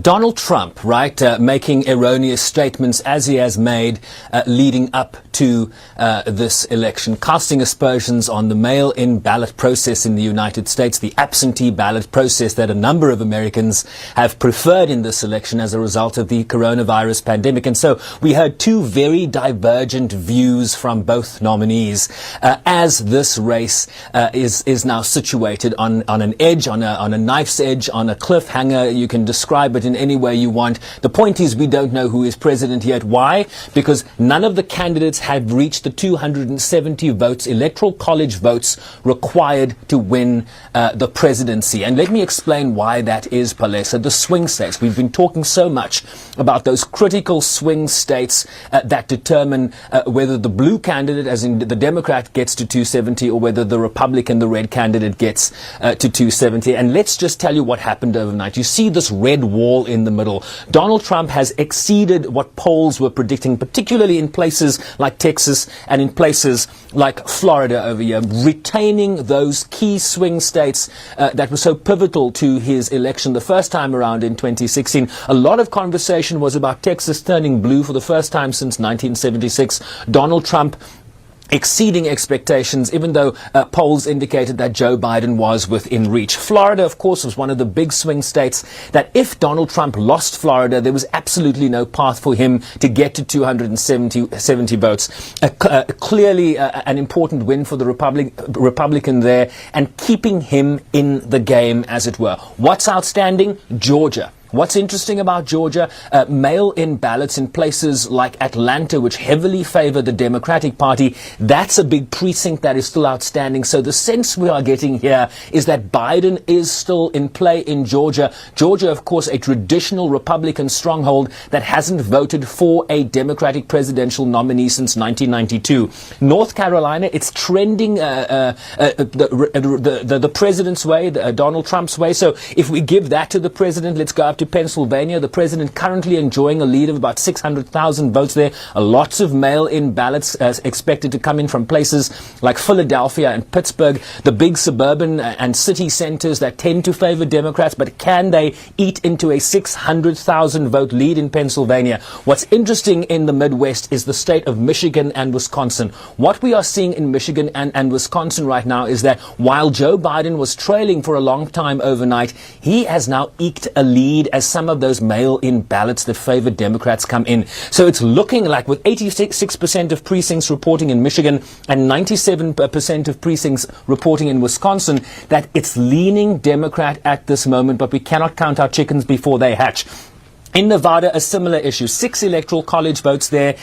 Donald Trump, right, making erroneous statements as he has made leading up to this election, casting aspersions on the mail-in ballot process in the United States, the absentee ballot process that a number of Americans have preferred in this election as a result of the coronavirus pandemic. And so we heard two very divergent views from both nominees as this race is now situated on an edge, on a knife's edge, on a cliffhanger. You can describe it in any way you want. The point is we don't know who is president yet. Why? Because none of the candidates have reached the 270 votes, electoral college votes required to win the presidency. And let me explain why that is, Palesa. The swing states. We've been talking so much about those critical swing states that determine whether the blue candidate, as in the Democrat, gets to 270 or whether the Republican, the red candidate, gets to 270. And let's just tell you what happened overnight. You see this red wall in the middle. Donald Trump has exceeded what polls were predicting, particularly in places like Texas and in places like Florida over here, retaining those key swing states that were so pivotal to his election the first time around in 2016. A lot of conversation was about Texas turning blue for the first time since 1976. Donald Trump exceeding expectations, even though polls indicated that Joe Biden was within reach. Florida, of course, was one of the big swing states that if Donald Trump lost Florida, there was absolutely no path for him to get to 270 votes. Clearly an important win for the Republican there, and keeping him in the game, as it were. What's outstanding? Georgia. What's interesting about Georgia, mail-in ballots in places like Atlanta, which heavily favor the Democratic Party, that's a big precinct that is still outstanding. So the sense we are getting here is that Biden is still in play in Georgia. Georgia, of course, a traditional Republican stronghold that hasn't voted for a Democratic presidential nominee since 1992. North Carolina, it's trending the president's way, Donald Trump's way. So if we give that to the president, let's go up to Pennsylvania. The president currently enjoying a lead of about 600,000 votes there. Lots of mail-in ballots expected to come in from places like Philadelphia and Pittsburgh, the big suburban and city centers that tend to favor Democrats. But can they eat into a 600,000 vote lead in Pennsylvania? What's interesting in the Midwest is the state of Michigan and Wisconsin. What we are seeing in Michigan and Wisconsin right now is that while Joe Biden was trailing for a long time overnight, he has now eked a lead as some of those mail-in ballots that favor Democrats come in. So it's looking like, with 86% of precincts reporting in Michigan and 97% of precincts reporting in Wisconsin, that it's leaning Democrat at this moment, but we cannot count our chickens before they hatch. In Nevada, a similar issue. 6 electoral college votes there,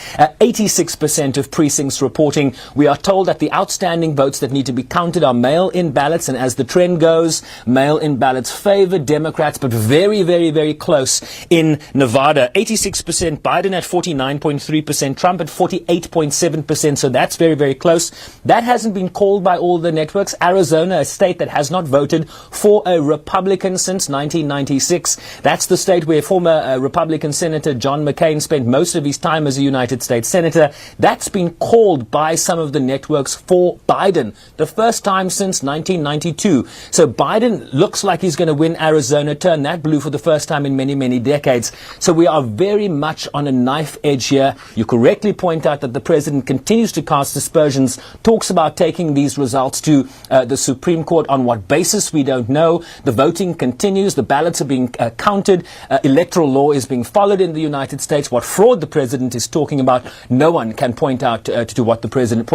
86% of precincts reporting. We are told that the outstanding votes that need to be counted are mail-in ballots, and as the trend goes, mail-in ballots favor Democrats, but very, very, very close in Nevada. 86%, Biden at 49.3%, Trump at 48.7%, so that's very, very close. That hasn't been called by all the networks. Arizona, a state that has not voted for a Republican since 1996. That's the state where former Republican Senator John McCain spent most of his time as a United States Senator. That's been called by some of the networks for Biden, the first time since 1992. So Biden looks like he's going to win Arizona, turn that blue for the first time in many, many decades. So we are very much on a knife edge here. You correctly point out that the president continues to cast aspersions, talks about taking these results to the Supreme Court. On what basis, we don't know. The voting continues. The ballots are being counted. Electoral law is being followed in the United States. What fraud the president is talking about, no one can point out to what the president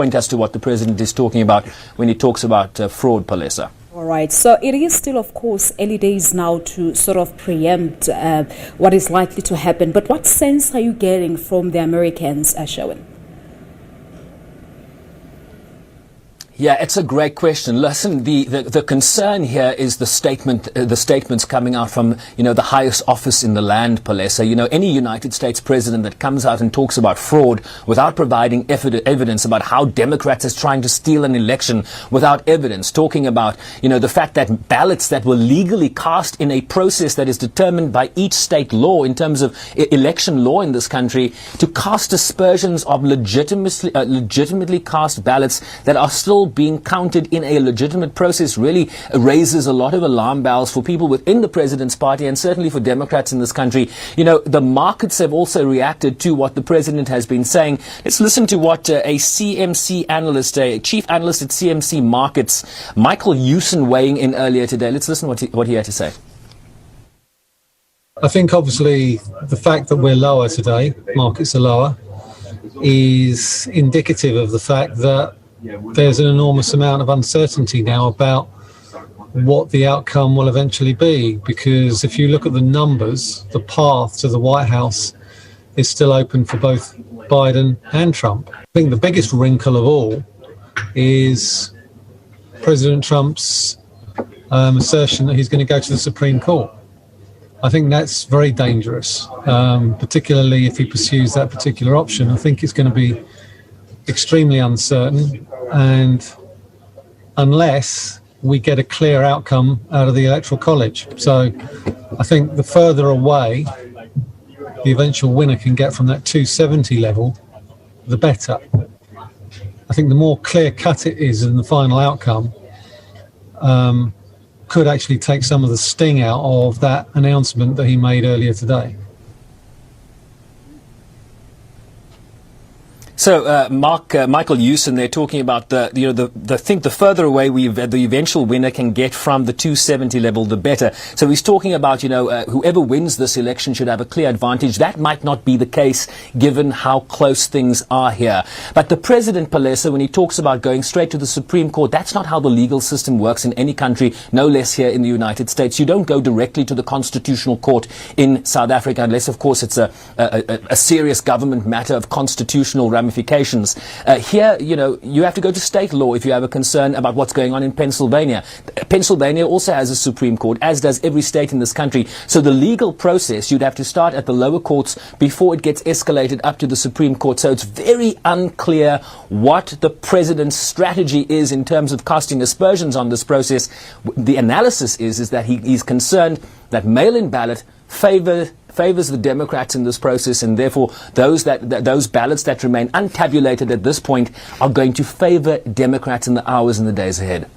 is talking about when he talks about fraud, Palesa. All right. So it is still, of course, early days now to sort of preempt what is likely to happen. But what sense are you getting from the Americans, Sherwin? Yeah, it's a great question. Listen, the concern here is the statements coming out from, the highest office in the land, Palesa. Any United States president that comes out and talks about fraud without providing evidence about how Democrats is trying to steal an election without evidence, talking about, the fact that ballots that were legally cast in a process that is determined by each state law in terms of election law in this country, to cast aspersions of legitimately cast ballots that are still still being counted in a legitimate process really raises a lot of alarm bells for people within the president's party and certainly for Democrats in this country. You know, the markets have also reacted to what the president has been saying. Let's listen to what a CMC analyst, a chief analyst at CMC Markets, Michael Hewson, weighing in earlier today. Let's listen to what he had to say. I think obviously the fact that we're lower today, markets are lower, is indicative of the fact that there's an enormous amount of uncertainty now about what the outcome will eventually be. Because if you look at the numbers, the path to the White House is still open for both Biden and Trump. I think the biggest wrinkle of all is President Trump's assertion that he's going to go to the Supreme Court. I think that's very dangerous, particularly if he pursues that particular option. I think it's going to be extremely uncertain, and unless we get a clear outcome out of the Electoral College. So I think the further away the eventual winner can get from that 270 level, the better. I think the more clear-cut it is in the final outcome, could actually take some of the sting out of that announcement that he made earlier today. So, Michael Hewson, they're talking about the further away the eventual winner can get from the 270 level, the better. So he's talking about, whoever wins this election should have a clear advantage. That might not be the case given how close things are here. But the president, Palesa, when he talks about going straight to the Supreme Court, that's not how the legal system works in any country, no less here in the United States. You don't go directly to the Constitutional Court in South Africa unless, of course, it's a serious government matter of constitutional ramifications. Here, you have to go to state law if you have a concern about what's going on in Pennsylvania. Pennsylvania also has a Supreme Court, as does every state in this country. So the legal process, you'd have to start at the lower courts before it gets escalated up to the Supreme Court. So it's very unclear what the president's strategy is in terms of casting aspersions on this process. The analysis is that he's concerned that mail-in ballot favors the Democrats in this process, and therefore those ballots that remain untabulated at this point are going to favor Democrats in the hours and the days ahead.